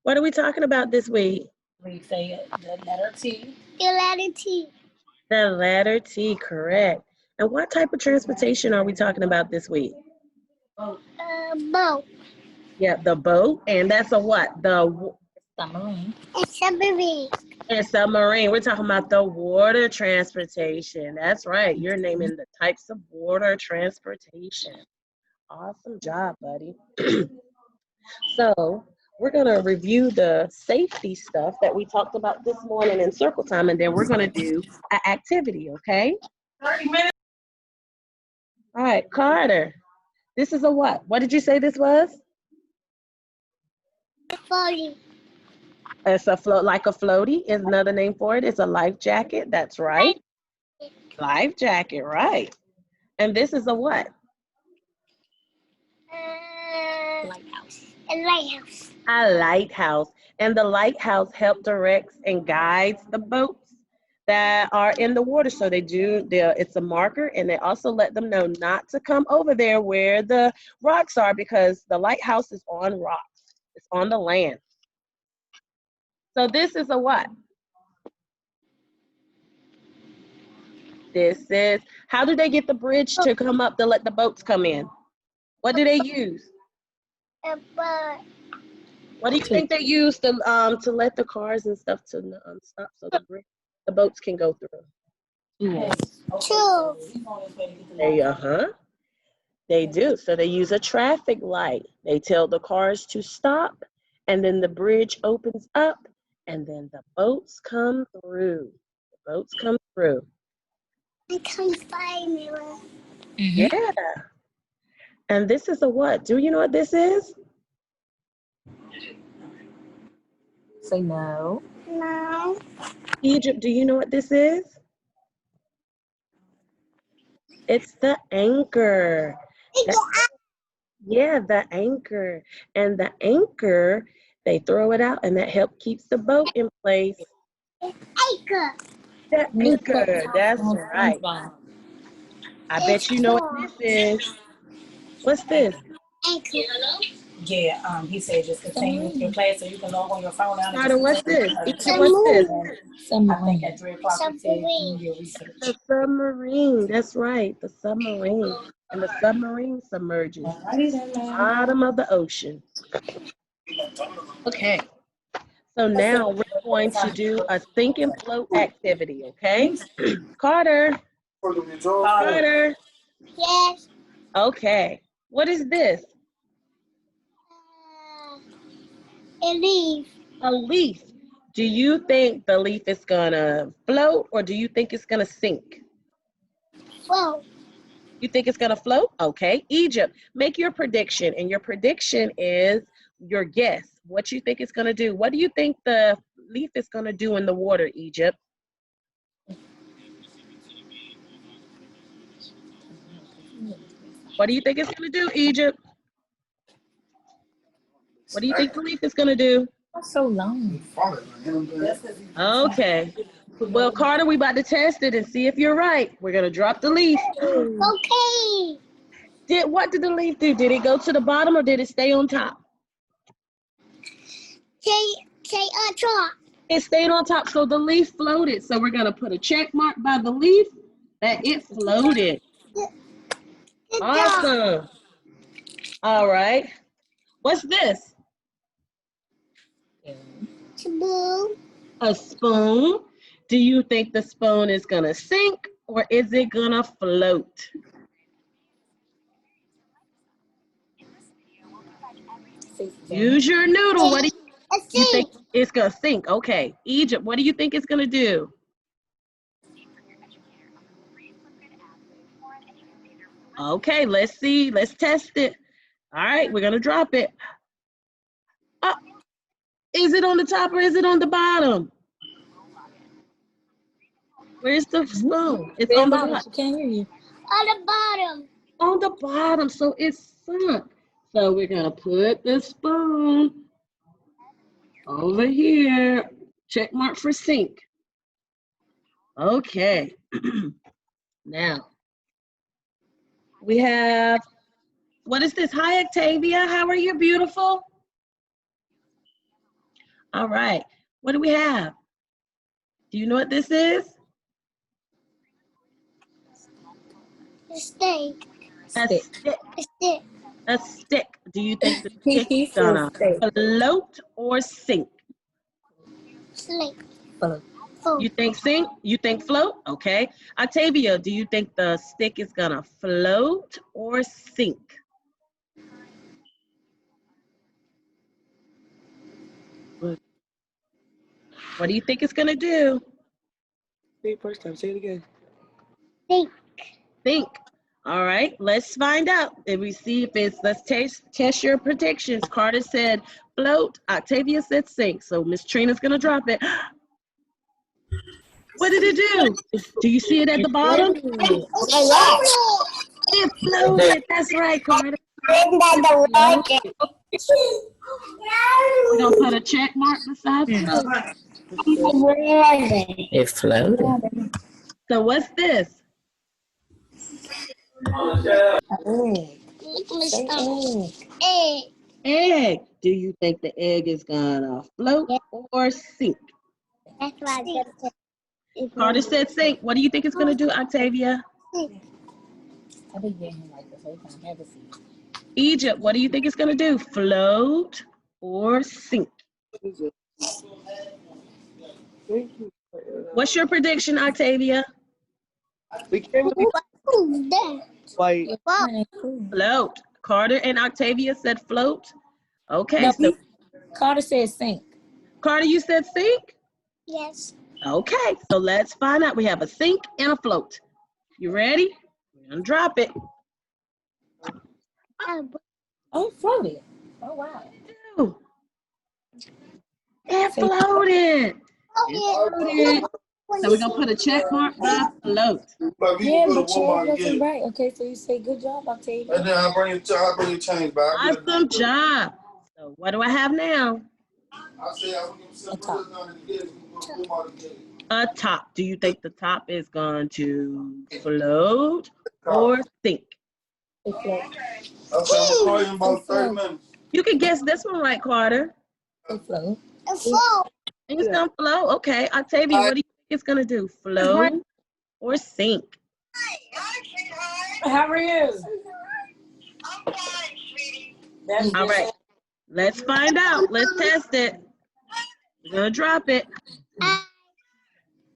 What are we talking about this week? We say it, the letter T. The letter T. The letter T, correct. And what type of transportation are we talking about this week? Boat. Yeah, the boat. And that's a what? Submarine. A submarine. And submarine. We're talking about the water transportation. That's right. You're naming the types of water transportation. Awesome job, buddy. So we're going to review the safety stuff that we talked about this morning in circle time, and then we're going to do an activity, okay? 30 minutes. All right, Carter. This is a what? What did you say this was? Floating. It's a float, like a floaty is another name for it. It's a life jacket. That's right. Life jacket, right. And this is a what? Lighthouse. A lighthouse. A lighthouse. And the lighthouse helps directs and guides the boats that are in the water. So it's a marker, and they also let them know not to come over there where the rocks are, because the lighthouse is on rocks. It's on the land. So this is a what? How do they get the bridge to come up to let the boats come in? What do they use? A bird. What do you think they use to let the cars and stuff to stop so the boats can go through? Two. They do. So they use a traffic light. They tell the cars to stop, and then the bridge opens up, and then the boats come through. The boats come through. I can't find it. Yeah. And this is a what? Do you know what this is? Say no. No. Egypt, do you know what this is? It's the anchor. Yeah, the anchor. And the anchor, they throw it out, and that helps keeps the boat in place. Anchor. The anchor, that's right. I bet you know what this is. What's this? Anchor. Yeah, he said just continue with your class so you can log on your phone now. Carter, what's this? The What's this? moon. I think at 3 o'clock you said do your research. The submarine, that's right, the submarine. And the submarine submerges the bottom of the ocean. Okay, so now we're going to do a sink and float activity, okay? Carter. Carter. Yes. Okay, what is this? A leaf. A leaf. Do you think the leaf is gonna float, or do you think it's gonna sink? Float. You think it's gonna float? Okay. Egypt, make your prediction, and your prediction is your guess. What you think it's gonna do? What do you think the leaf is gonna do in the water, Egypt? What do you think it's gonna do, Egypt? What do you think the leaf is gonna do? That's so long. Okay. Well, Carter, we about to test it and see if you're right. We're gonna drop the leaf. Okay. What did the leaf do? Did it go to the bottom, or did it stay on top? Say on top. It stayed on top, so the leaf floated. So we're gonna put a check mark by the leaf that it floated. Good Awesome. All right. What's this? Spoon. A spoon. Do you think the spoon is gonna sink, or is it gonna float? Use your noodle. What do you think? It's gonna sink. Okay. Egypt, what do you think it's gonna do? Okay, let's see. Let's test it. All right, we're gonna drop it. Oh, is it on the top or is it on the bottom? Where's the spoon? It's on the bottom. Can't hear you. On the bottom. On the bottom, so it's sunk. So we're gonna put the spoon over here. Check mark for sink. Okay. Now we have, what is this? Hi, Octavia. How are you, beautiful? All right. What do we have? Do you know what this is? A steak. A stick. A stick. A stick. Do you think the stick He is gonna says steak. float or sink? Sleep. Float. You think sink? You think float? Okay. Octavia, do you think the stick is gonna float or sink? What do you think it's gonna do? Say it first time. Say it again. Think. Think. All right, let's find out. If we see if it's, let's test your predictions. Carter said float. Octavia said sink. So Miss Trina's gonna drop it. What did it do? Do you see it at the bottom? It floated. That's right, Carter. We're gonna put a check mark beside float. It floated. So what's this? Egg. Egg. Do you think the egg is gonna float or sink? That's why I said Carter said sink. What do you think it's gonna do, Octavia? I've been getting him like this whole time. Never see it. Egypt, what do you think it's gonna do? Float or sink? What is it? Thank you. What's your prediction, Octavia? We can't really Who's that? fight. Float. Carter and Octavia said float. Okay, No, so Carter said sink. Carter, you said sink? Yes. Okay, so let's find out. We have a sink and a float. You ready? We're gonna drop it. Oh, it floated. Oh, wow. Ooh. It floated. It floated. So we're gonna put a check mark by float. Yeah, but you wasn't right. Okay, so you say good job, Octavia. And then I'll bring your change back. Awesome job. So what do I have now? I'll say I'll give some A top. Do you think the top is going to float or sink? It floated. Okay, I'm gonna call you in about 30 minutes. You can guess this one right, Carter. It floated. A float. It's gonna float. Okay, Octavia, what do you think it's gonna do? Float or sink? How are you? All right, let's find out. Let's test it. We're gonna drop it.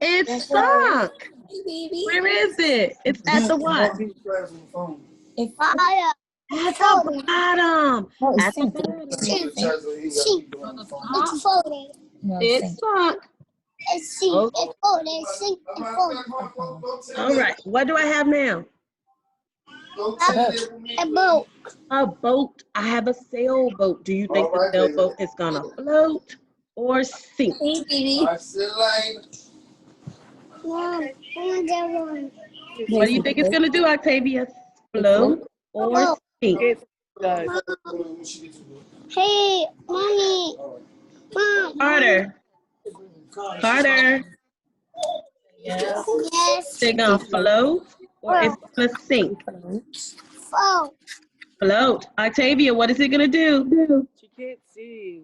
It's sunk. Where is it? It's at the what? It Fire. At the bottom. No, At it's the sink. bottom. It's folded. No, It's sink. sunk. It's sink. Oh. It's folded. It's sink. It's folded. All right, what do I have now? A boat. A boat. I have a sailboat. Do you think the sailboat is gonna float or sink? Hey, baby. I still like. Mom, another one. What do you think it's gonna do, Octavia? Float or sink? Guys, Hey, mommy. Mom. Carter. Carter. Yes. They're gonna float or it's gonna sink? Float. Float. Octavia, what is it gonna do? she can't see.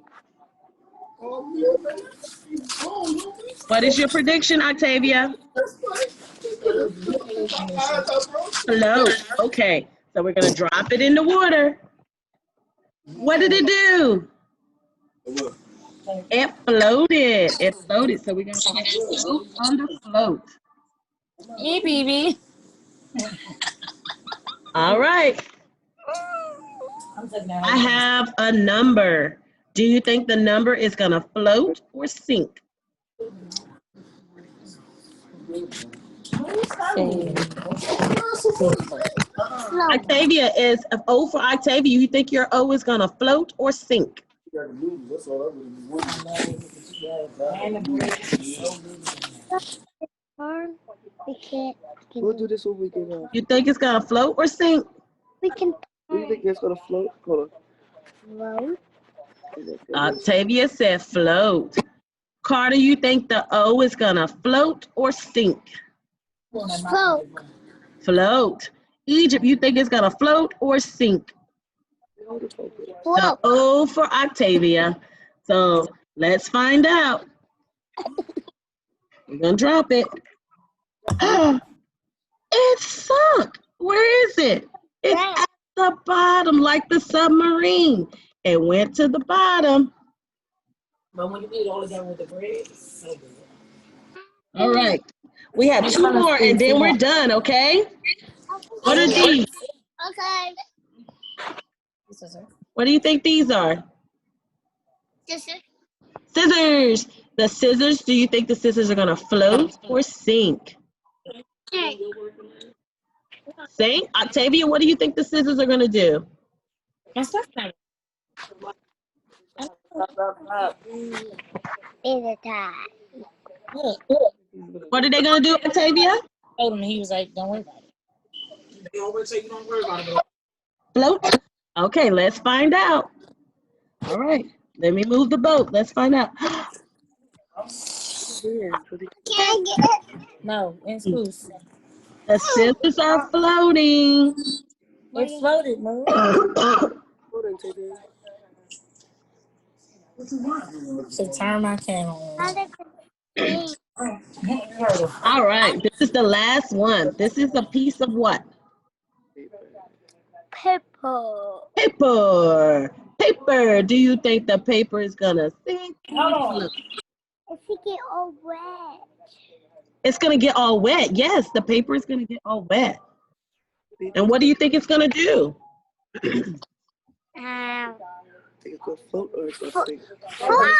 What is your prediction, Octavia? Float. Okay, so we're gonna drop it in the water. What did it do? It floated. It floated. So we're gonna put float on the float. Hey, baby. All right. I have a number. Do you think the number is gonna float or sink? Octavia is O for Octavia. You think your O is gonna float or sink? We can't. We'll do this when we get off. You think it's gonna float or sink? We can Do you think it's gonna float? Hold float. on. Octavia said float. Carter, you think the O is gonna float or sink? Float. Float. Egypt, you think it's gonna float or sink? The Float. O for Octavia. So Let's find out. We're gonna drop it. It sunk. Where is it? It's at the bottom, like the submarine. It went to the bottom. But when you eat all of that with the bread, it's so good. All right. We have It's 2 kind of more sweet, and then too. we're done, okay? What are Okay. these? Okay. This is it. What do you think these are? Scissors. The scissors, do you think the scissors are going to float or sink? Sink? Octavia, what do you think the scissors are going to do? My stuff kind In the time. of What are they going to do, Octavia? told him, he was like, don't worry about it. They always say you don't worry about it. Float? Okay, let's find out. All right, let me move the boat. Let's find out. Can I get it? No, in school. The scissors are floating. It floated, Mo. So turn my camera on. All right, this is the last one. This is a piece of what? Purple. Paper. Paper. Do you think the paper is gonna sink or float? If you get all wet. It's gonna get all wet. Yes, the paper is gonna get all wet. And what do you think it's gonna do? Think it's gonna float or it's gonna sink? Float.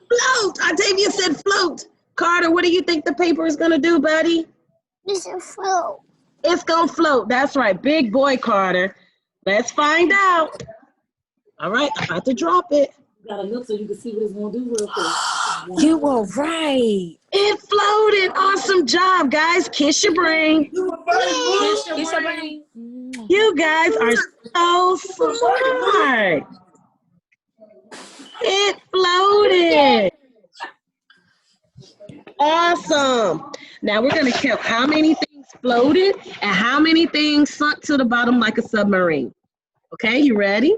Float. Octavia said float. Carter, what do you think the paper is gonna do, buddy? This is float. It's gonna float. That's right. Big boy, Carter. Let's find out. All right, I'm about to drop it. You gotta look so you can see what it's gonna do real quick. You were right. It floated. Awesome job, guys. Kiss your brain. Kiss your brain. You guys are so smart. It floated. Awesome. Now we're going to count how many things floated and how many things sunk to the bottom like a submarine. Okay, you ready?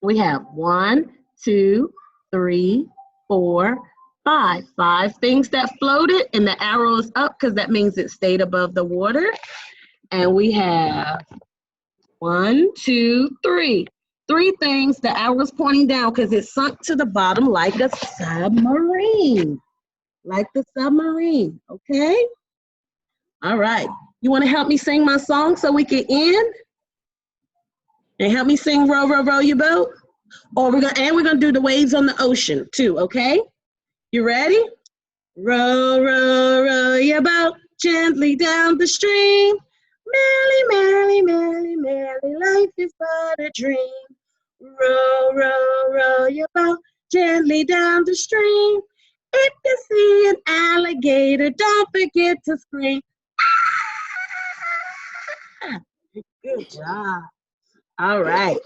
We have 1, 2, 3, 4, 5. 5 things that floated, and the arrow is up because that means it stayed above the water. And we have 1, 2, 3. 3 things, the arrow's pointing down because it sunk to the bottom like a submarine. Like the submarine, okay? All right. You want to help me sing my song so we can end? And help me sing Row, Row, Row Your Boat? Or we're gonna do the waves on the ocean too, okay? You ready? Row, row, row your boat gently down the stream. Merrily, merrily, merrily, merrily, life is but a dream. Row, row, row your boat gently down the stream. If you see an alligator, don't forget to scream. Ah! Good job. All right.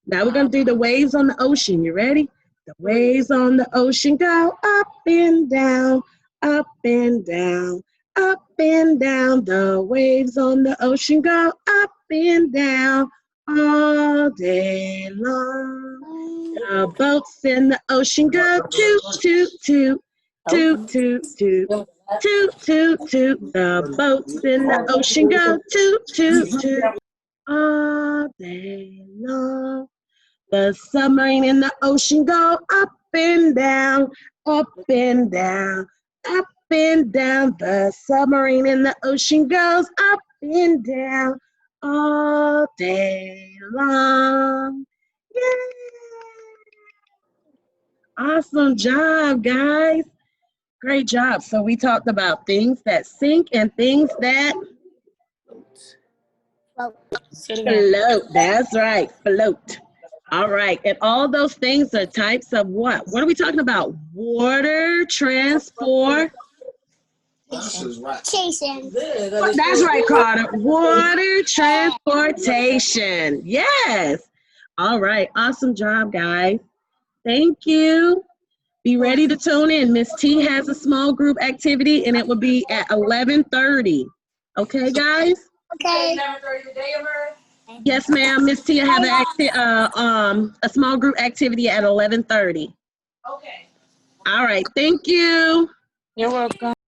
Now we're going to do the waves on the ocean. You ready? The waves on the ocean go up and down, up and down, up and down. The waves on the ocean go up and down all day long. The boats in the ocean go toot, toot, toot, toot, toot, toot, toot, toot, toot. The boats in the ocean go toot, toot, toot all day long. The submarine in the ocean go up and down, up and down, up and down. The submarine in the ocean goes up and down all day long. Yay! Awesome job, guys. Great job. So we talked about things that sink and things that float. That's right, float. All right, and all those things are types of what? What are we talking about? Water transport. Chasing. That's right, Carter. Water transportation. Yes. All right, awesome job, guys. Thank you. Be ready to tune in. Miss T has a small group activity, and it will be at 11:30. Okay, guys? Okay. Yes, ma'am. Miss Tia have a small group activity at 11:30. Okay. All right. Thank you. You're welcome.